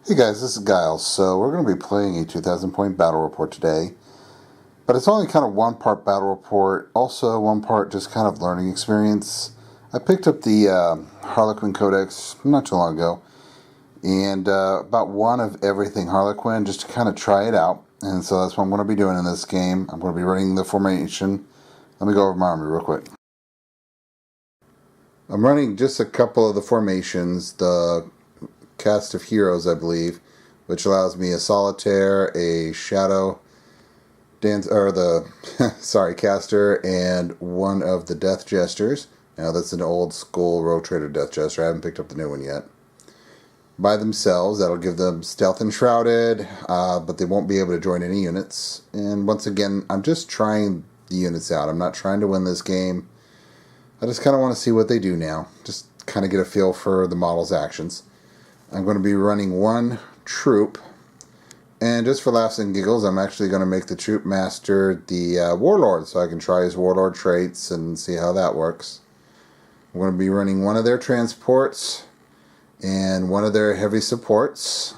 Hey guys, this is Giles. So we're going to be playing a 2,000 point battle report today. But it's only kind of one part battle report, also one part just kind of learning experience. I picked up the Harlequin Codex not too long ago. And about one of everything Harlequin just to kind of try it out. And so that's what I'm going to be doing in this game. I'm going to be running the formation. Let me go over my army real quick. I'm running just a couple of the formations. The cast of heroes, I believe, which allows me a solitaire, a shadow caster, and one of the death jesters. Now that's an old school rogue trader death jester. I haven't picked up the new one yet. By themselves, that'll give them stealth and shrouded, but they won't be able to join any units. And once again, I'm just trying the units out. I'm not trying to win this game. I just kind of want to see what they do now. Just kind of get a feel for the model's actions. I'm going to be running one troop, and just for laughs and giggles, I'm actually going to make the troop master the warlord, so I can try his warlord traits and see how that works. I'm going to be running one of their transports and one of their heavy supports,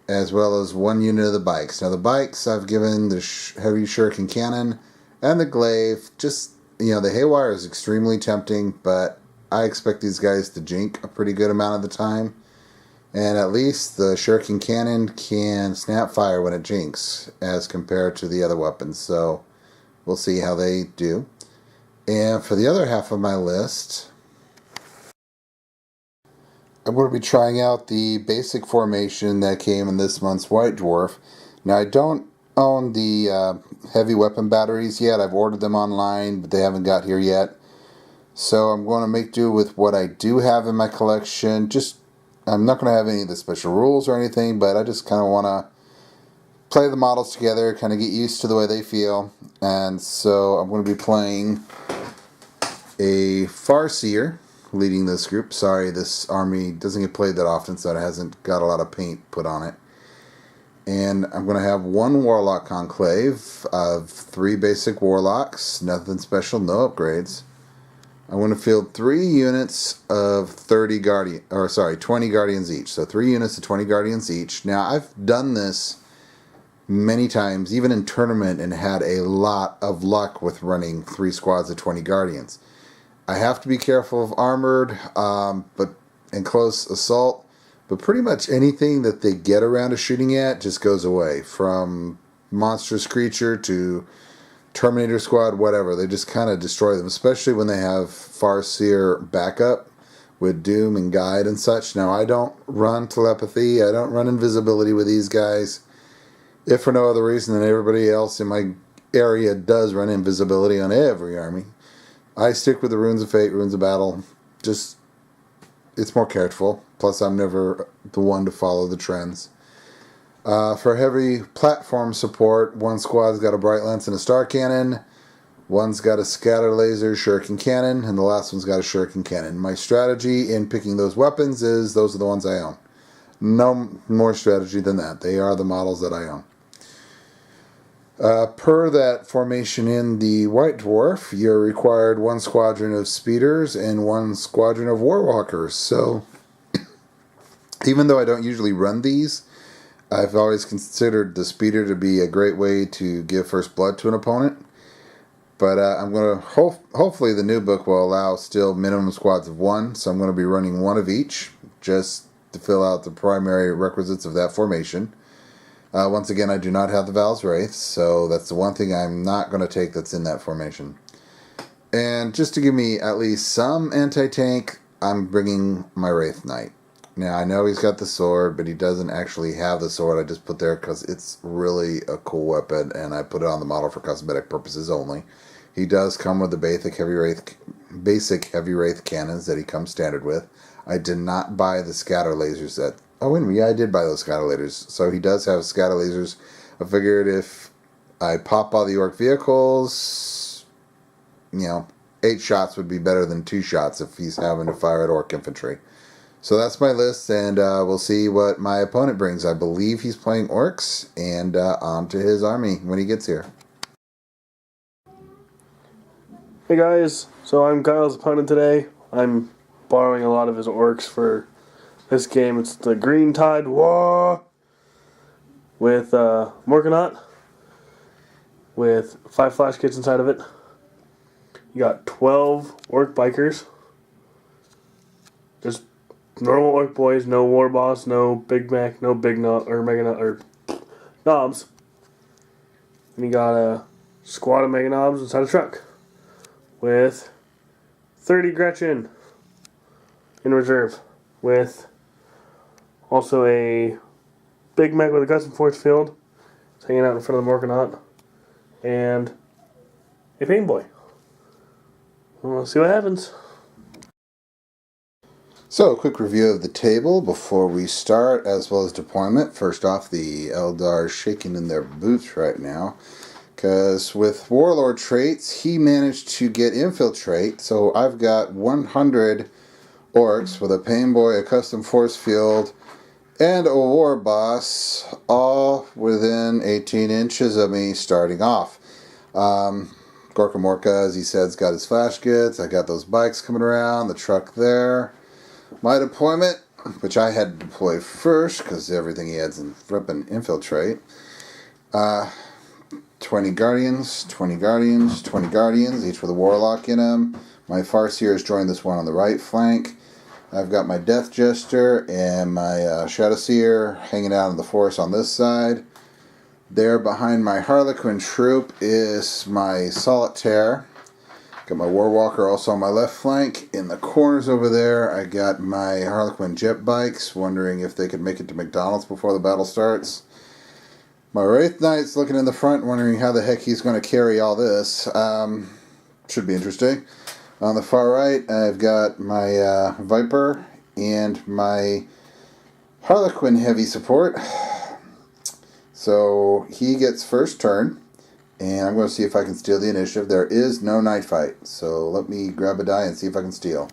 as well as one unit of the bikes. Now the bikes, I've given the heavy shuriken cannon and the glaive. Just, the haywire is extremely tempting, but I expect these guys to jink a pretty good amount of the time. And at least the shuriken cannon can snap fire when it jinks as compared to the other weapons. So we'll see how they do. And for the other half of my list, I'm going to be trying out the basic formation that came in this month's White Dwarf. Now I don't own the heavy weapon batteries yet. I've ordered them online, but they haven't got here yet. So I'm going to make do with what I do have in my collection. I'm not going to have any of the special rules or anything, but I just kind of want to play the models together, kind of get used to the way they feel. And so I'm going to be playing a Farseer leading this group. Sorry, this army doesn't get played that often, so it hasn't got a lot of paint put on it. And I'm going to have one Warlock Conclave of 3 basic Warlocks, nothing special, no upgrades. I want to field 3 units of 20 Guardians each. So 3 units of 20 Guardians each. Now, I've done this many times, even in tournament, and had a lot of luck with running 3 squads of 20 Guardians. I have to be careful of armored, and close assault, but pretty much anything that they get around to shooting at just goes away. From monstrous creature to Terminator squad, whatever. They just kind of destroy them, especially when they have Farseer backup with Doom and Guide and such. Now, I don't run telepathy. I don't run invisibility with these guys. If for no other reason than everybody else in my area does run invisibility on every army. I stick with the Runes of Fate, Runes of Battle. Just, it's more careful. Plus, I'm never the one to follow the trends. For heavy platform support, one squad's got a Bright Lance and a Star Cannon, one's got a Scatter Laser Shuriken Cannon, and the last one's got a Shuriken Cannon. My strategy in picking those weapons is those are the ones I own. No more strategy than that. They are the models that I own. Per that formation in the White Dwarf, you're required 1 squadron of speeders and 1 squadron of warwalkers. So, even though I don't usually run these, I've always considered the speeder to be a great way to give first blood to an opponent. But I'm going to hopefully the new book will allow still minimum squads of 1. So I'm going to be running 1 of each just to fill out the primary requisites of that formation. Once again, I do not have the Val's Wraith, so that's the one thing I'm not going to take that's in that formation. And just to give me at least some anti-tank, I'm bringing my Wraith Knight. Now, I know he's got the sword, but he doesn't actually have the sword. I just put there because it's really a cool weapon, and I put it on the model for cosmetic purposes only. He does come with the basic heavy wraith cannons that he comes standard with. I did not buy the scatter lasers that... Oh, wait a minute, yeah, I did buy those scatter lasers. So he does have scatter lasers. I figured if I pop all the orc vehicles, 8 shots would be better than 2 shots if he's having to fire at orc infantry. So that's my list, and we'll see what my opponent brings. I believe he's playing Orks, and on to his army when he gets here. Hey guys, so I'm Kyle's opponent today. I'm borrowing a lot of his Orks for This game, it's the Green Tide War with Morganot with 5 flash kits inside of it. You got 12 orc bikers. Just normal orc boys, no war boss, no Big Mac, no Big Nut or Mega Nut or knobs. And you got a squad of Mega Knobs inside a truck with 30 Gretchen in reserve, with also a Big Mac with a custom force field. It's hanging out in front of the Morganot, and a Pain Boy. We'll see what happens. So, a quick review of the table before we start, as well as deployment. First off, the Eldar shaking in their boots right now, because with Warlord traits, he managed to get Infiltrate. So I've got 100 Orks with a Pain Boy, a custom force field, and a War Boss, all within 18 inches of me starting off. Gorka Morka, as he said, has got his flash kits. I got those bikes coming around, the truck there. My deployment, which I had to deploy first because everything he had's in flippin' Infiltrate. 20 Guardians, 20 Guardians, 20 Guardians, each with a Warlock in them. My Farseer has joined this one on the right flank. I've got my Death Jester and my Shadow Seer hanging out in the forest on this side. There behind my Harlequin troop is my Solitaire. Got my Warwalker also on my left flank. In the corners over there, I got my Harlequin jet bikes, wondering if they could make it to McDonald's before the battle starts. My Wraith Knight's looking in the front, wondering how the heck he's going to carry all this. Should be interesting. On the far right, I've got my Viper and my Harlequin heavy support. So he gets first turn, and I'm going to see if I can steal the initiative. There is no night fight, so let me grab a die and see if I can steal.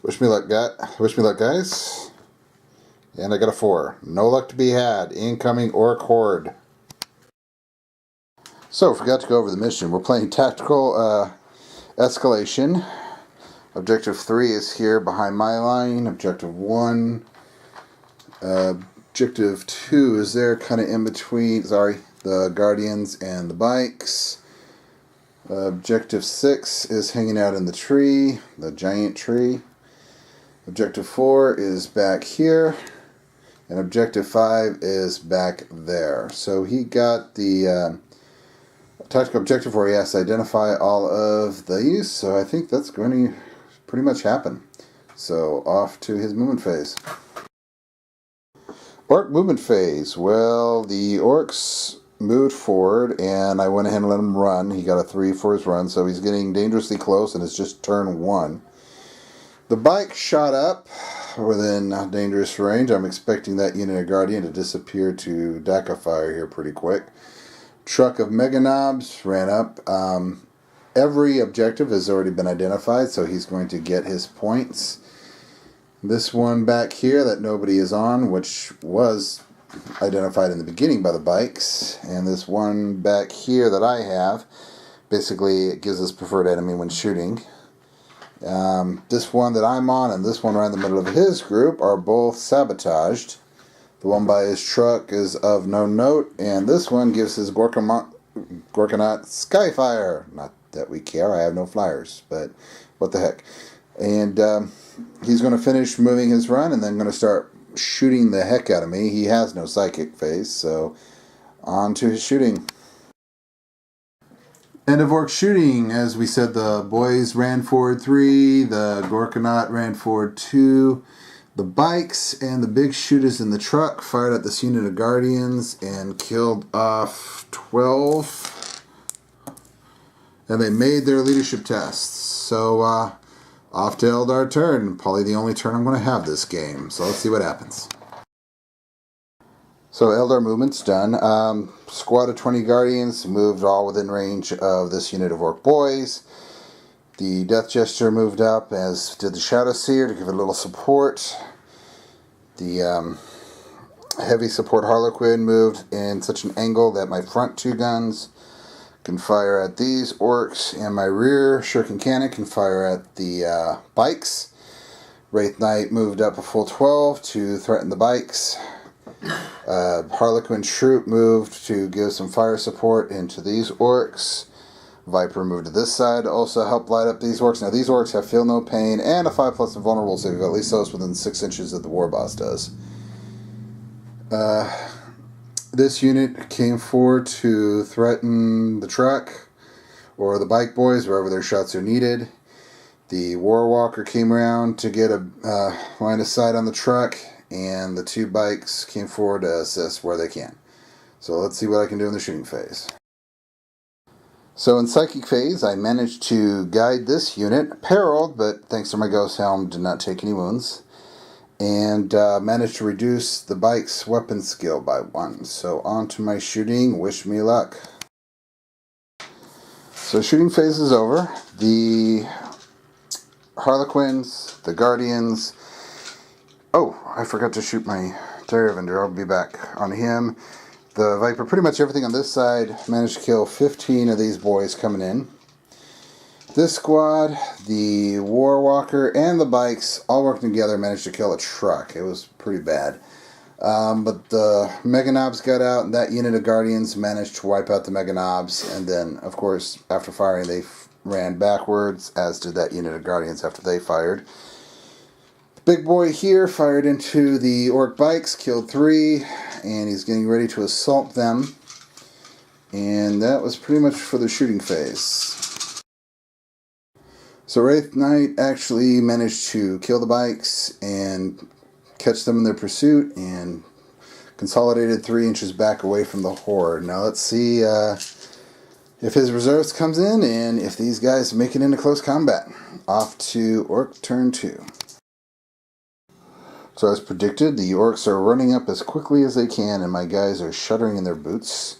Wish me luck, guys. And I got a 4. No luck to be had. Incoming Orc Horde. So, forgot to go over the mission. We're playing Tactical Escalation. Objective 3 is here behind my line. Objective 1. Objective 2 is there, kind of in between, the Guardians and the bikes. Objective 6 is hanging out in the tree, the giant tree. Objective 4 is back here. And Objective 5 is back there. So he got the tactical objective where he has to identify all of these. So I think that's going to pretty much happen. So off to his movement phase. Orc movement phase. Well, the Orcs moved forward, and I went ahead and let him run. He got a 3 for his run, so he's getting dangerously close, and it's just turn 1. The bike shot up within dangerous range. I'm expecting that unit of Guardian to disappear to DACA fire here pretty quick. Truck of Mega Knobs ran up. Every objective has already been identified, so he's going to get his points. This one back here that nobody is on, which was identified in the beginning by the bikes, and this one back here that I have, basically it gives us preferred enemy when shooting. This one that I'm on and this one right in the middle of his group are both sabotaged. The one by his truck is of no note, and this one gives his Gorkanot Skyfire. Not that we care, I have no flyers, but what the heck. And he's going to finish moving his run and then going to start shooting the heck out of me. He has no psychic phase, so on to his shooting. End of Orc shooting. As we said, the boys ran forward 3, the Gorkanot ran forward 2, the bikes and the big shooters in the truck fired at this unit of Guardians and killed off 12, and they made their leadership tests. So off to Eldar turn, probably the only turn I'm going to have this game, so let's see what happens. So Eldar movement's done. Squad of 20 Guardians moved all within range of this unit of Orc boys. The Death Jester moved up, as did the Shadow Seer, to give it a little support. The heavy support Harlequin moved in such an angle that my front 2 guns can fire at these Orcs, and my rear Shuriken Cannon can fire at the bikes. Wraith Knight moved up a full 12 to threaten the bikes. Harlequin Troop moved to give some fire support into these Orks. Viper moved to this side to also help light up these Orks. Now these Orks have Feel No Pain and a 5+ invulnerable save, at least those within 6 inches that the War Boss does. This unit came forward to threaten the truck or the bike boys wherever their shots are needed. The Warwalker came around to get a line of sight on the truck, and the 2 bikes came forward to assist where they can. So let's see what I can do in the shooting phase. So in Psychic phase, I managed to guide this unit, perilled, but thanks to my Ghost Helm, did not take any wounds, and managed to reduce the bike's weapon skill by 1. So on to my shooting. Wish me luck. So shooting phase is over. The Harlequins, the Guardians. Oh, I forgot to shoot my Terravender. I'll be back on him. The Viper, pretty much everything on this side, managed to kill 15 of these boys coming in. This squad, the Warwalker, and the bikes all working together managed to kill a truck. It was pretty bad. But the Mega Knobs got out, and that unit of Guardians managed to wipe out the Mega Knobs. And then, of course, after firing, they ran backwards, as did that unit of Guardians after they fired. The big boy here fired into the Orc bikes, killed 3, and he's getting ready to assault them. And that was pretty much for the shooting phase. So Wraith Knight actually managed to kill the bikes and catch them in their pursuit, and consolidated 3 inches back away from the horde. Now let's see if his reserves comes in, and if these guys make it into close combat. Off to Orc turn 2. So as predicted, the Orcs are running up as quickly as they can, and my guys are shuddering in their boots.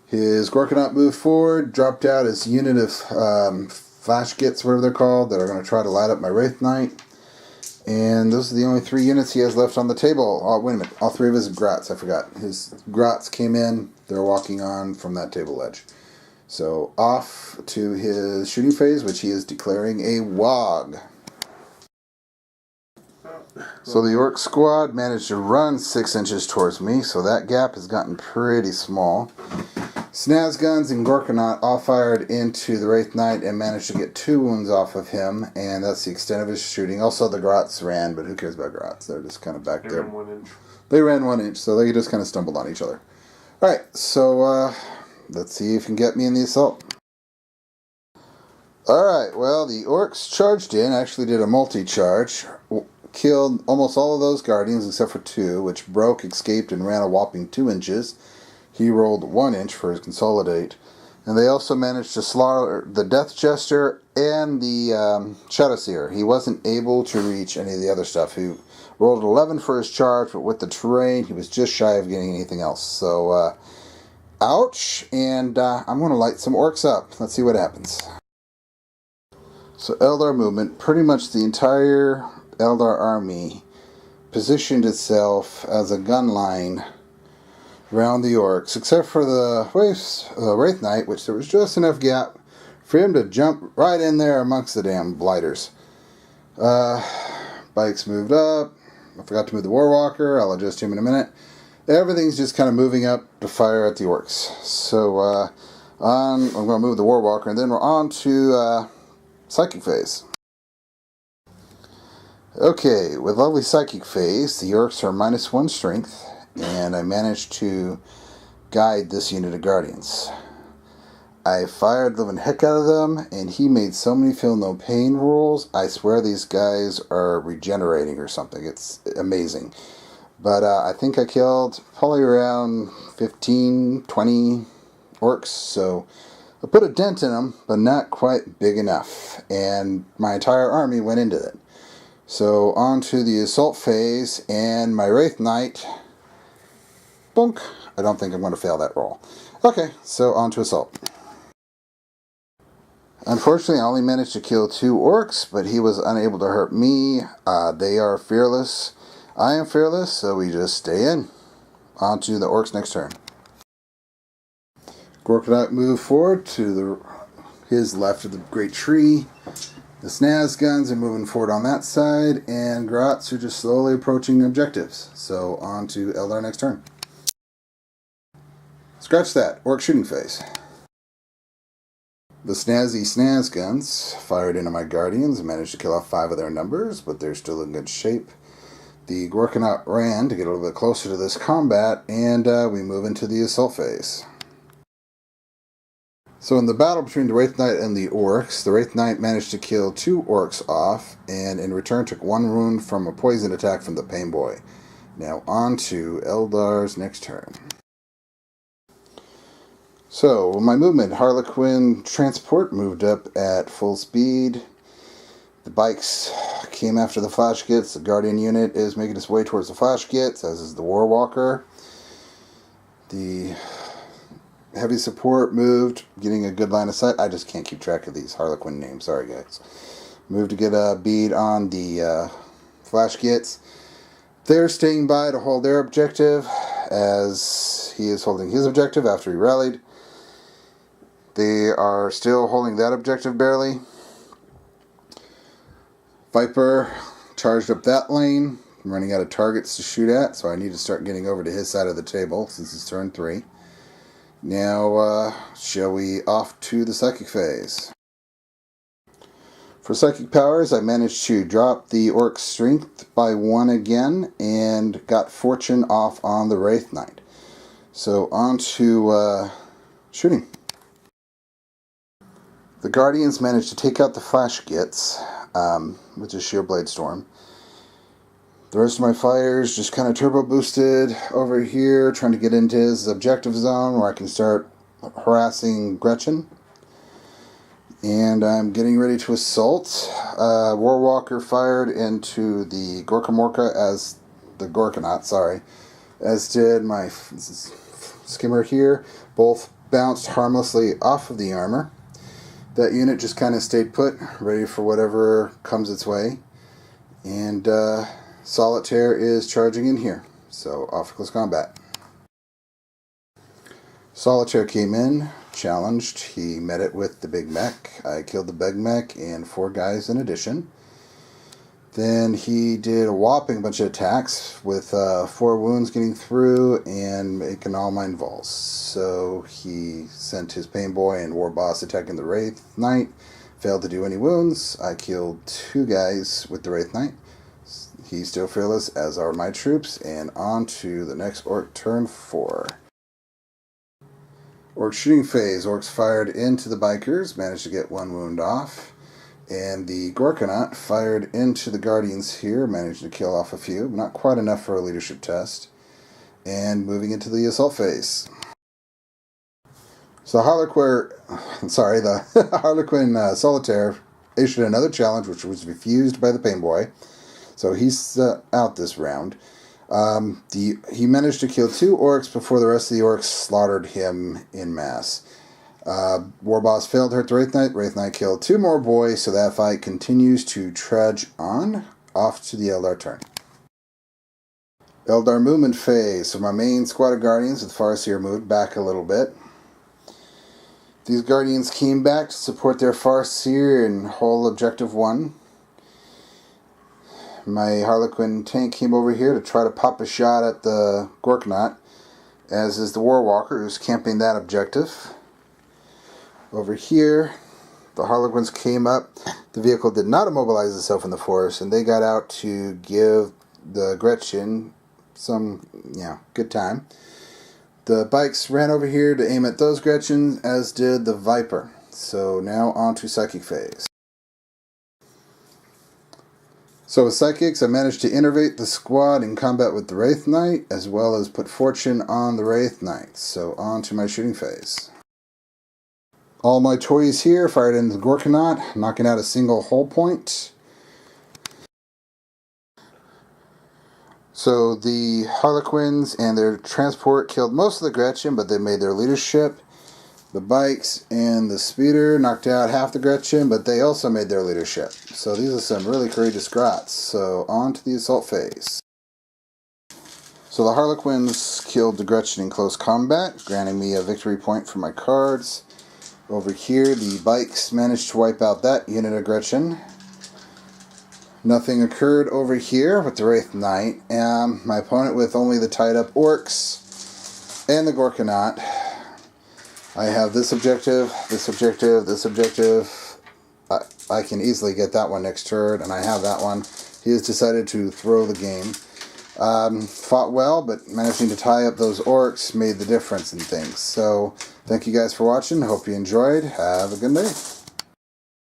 His Gorkanaut moved forward, dropped out his unit of Flash Gits, whatever they're called, that are going to try to light up my Wraith Knight. And those are the only 3 units he has left on the table. Oh, wait a minute. All 3 of his Grots, I forgot. His Grots came in. They're walking on from that table edge. So off to his shooting phase, which he is declaring a WOG. So the Orc squad managed to run 6 inches towards me, so that gap has gotten pretty small. Snaz guns and Gorkanaut all fired into the Wraith Knight and managed to get 2 wounds off of him, and that's the extent of his shooting. Also, the Grots ran, but who cares about Grots? They're just kind of back there. Ran 1 inch. They ran 1 inch, so they just kind of stumbled on each other. Alright, so let's see if you can get me in the assault. Alright, well, the Orcs charged in, actually did a multi-charge, killed almost all of those Guardians except for 2, which broke, escaped, and ran a whopping 2 inches. He rolled 1 inch for his consolidate. And they also managed to slaughter the Death Jester and the Shadow Seer. He wasn't able to reach any of the other stuff. He rolled 11 for his charge, but with the terrain, he was just shy of getting anything else. So, ouch. And I'm going to light some Orcs up. Let's see what happens. So, Eldar movement, pretty much the entire Eldar army positioned itself as a gun line around the Orcs, except for the Wraith Knight, which there was just enough gap for him to jump right in there amongst the damn blighters. Bikes moved up. I forgot to move the Warwalker. I'll adjust him in a minute. Everything's just kind of moving up to fire at the Orcs. So I'm going to move the Warwalker, and then we're on to Psychic phase. Okay, with lovely Psychic phase, the Orcs are -1 strength, and I managed to guide this unit of Guardians. I fired the living heck out of them, and he made so many Feel No Pain rolls. I swear these guys are regenerating or something. It's amazing. But I think I killed probably around 15, 20 Orcs, so I put a dent in them, but not quite big enough. And my entire army went into it. So on to the assault phase, and my Wraith Knight, bonk. I don't think I'm going to fail that roll. Okay, so on to assault. Unfortunately, I only managed to kill 2 Orcs, but he was unable to hurt me. They are fearless. I am fearless, so we just stay in. On to the Orcs next turn. Gorkanaut moved forward to his left of the great tree. The Snaz guns are moving forward on that side, and Grots are just slowly approaching objectives. So on to Eldar next turn. Scratch that, Orc shooting phase. The Snaz guns fired into my Guardians and managed to kill off 5 of their numbers, but they're still in good shape. The Gorkanaut ran to get a little bit closer to this combat, and we move into the assault phase. So in the battle between the Wraith Knight and the Orks, the Wraith Knight managed to kill 2 Orks off, and in return took 1 wound from a poison attack from the Pain Boy. Now on to Eldar's next turn. So, my movement, Harlequin Transport moved up at full speed. The bikes came after the Flash Gits. The Guardian unit is making its way towards the Flash Gits, as is the Warwalker. The heavy support moved, getting a good line of sight. I just can't keep track of these Harlequin names. Sorry, guys. Moved to get a bead on the Flash Gits. They're staying by to hold their objective, as he is holding his objective after he rallied. They are still holding that objective barely. Viper charged up that lane. I'm running out of targets to shoot at, so I need to start getting over to his side of the table since it's turn 3. Now, shall we off to the Psychic phase? For Psychic powers, I managed to drop the Orc Strength by 1 again and got Fortune off on the Wraith Knight. So on to shooting. The Guardians managed to take out the Flash Gits, which is Shield Blade Storm. The rest of my fires just kind of turbo boosted over here, trying to get into his objective zone where I can start harassing Gretchen. And I'm getting ready to assault. Warwalker fired into the Gorkamorka as the Gorkanaut, as did my skimmer here. Both bounced harmlessly off of the armor. That unit just kind of stayed put, ready for whatever comes its way. And Solitaire is charging in here, so off to close combat. Solitaire came in, challenged. He met it with the big mech. I killed the big mech and 4 guys in addition. Then he did a whopping bunch of attacks with 4 wounds getting through and making all mine vols. So he sent his Pain Boy and War Boss attacking the Wraith Knight. Failed to do any wounds. I killed 2 guys with the Wraith Knight. He's still fearless, as are my troops. And on to the next Orc, turn 4. Orc shooting phase. Orcs fired into the bikers, managed to get 1 wound off. And the Gorkanaut fired into the Guardians here, managed to kill off a few, not quite enough for a leadership test. And moving into the assault phase. So the Harlequin Solitaire issued another challenge, which was refused by the Pain Boy. So he's out this round. He managed to kill 2 Orcs before the rest of the Orcs slaughtered him en masse. Warboss failed to hurt the Wraith Knight. Wraith Knight killed 2 more boys, so that fight continues to trudge on. Off to the Eldar turn. Eldar movement phase. So my main squad of Guardians with Farseer moved back a little bit. These Guardians came back to support their Farseer and hold Objective 1. My Harlequin tank came over here to try to pop a shot at the Gorkanaut, as is the Warwalker, who's camping that objective. Over here, the Harlequins came up. The vehicle did not immobilize itself in the forest, and they got out to give the Gretchen some, good time. The bikes ran over here to aim at those Gretchen, as did the Viper. So now on to Psychic phase. So with Psychics, I managed to innervate the squad in combat with the Wraith Knight, as well as put Fortune on the Wraith Knight. So on to my shooting phase. All my toys here fired into the Gorkanaut, knocking out a single hull point. So the Harlequins and their transport killed most of the Gretchen, but they made their leadership. The bikes and the speeder knocked out half the Gretchen, but they also made their leadership. So these are some really courageous Grots. So on to the assault phase. So the Harlequins killed the Gretchen in close combat, granting me a victory point for my cards. Over here, the bikes managed to wipe out that unit of Gretchen. Nothing occurred over here with the Wraith Knight. My opponent with only the tied up Orks and the Gorkanaut. I have this objective, this objective, this objective. I can easily get that one next turn, and I have that one. He has decided to throw the game. Fought well, but managing to tie up those Orks made the difference in things. So, thank you guys for watching. Hope you enjoyed. Have a good day.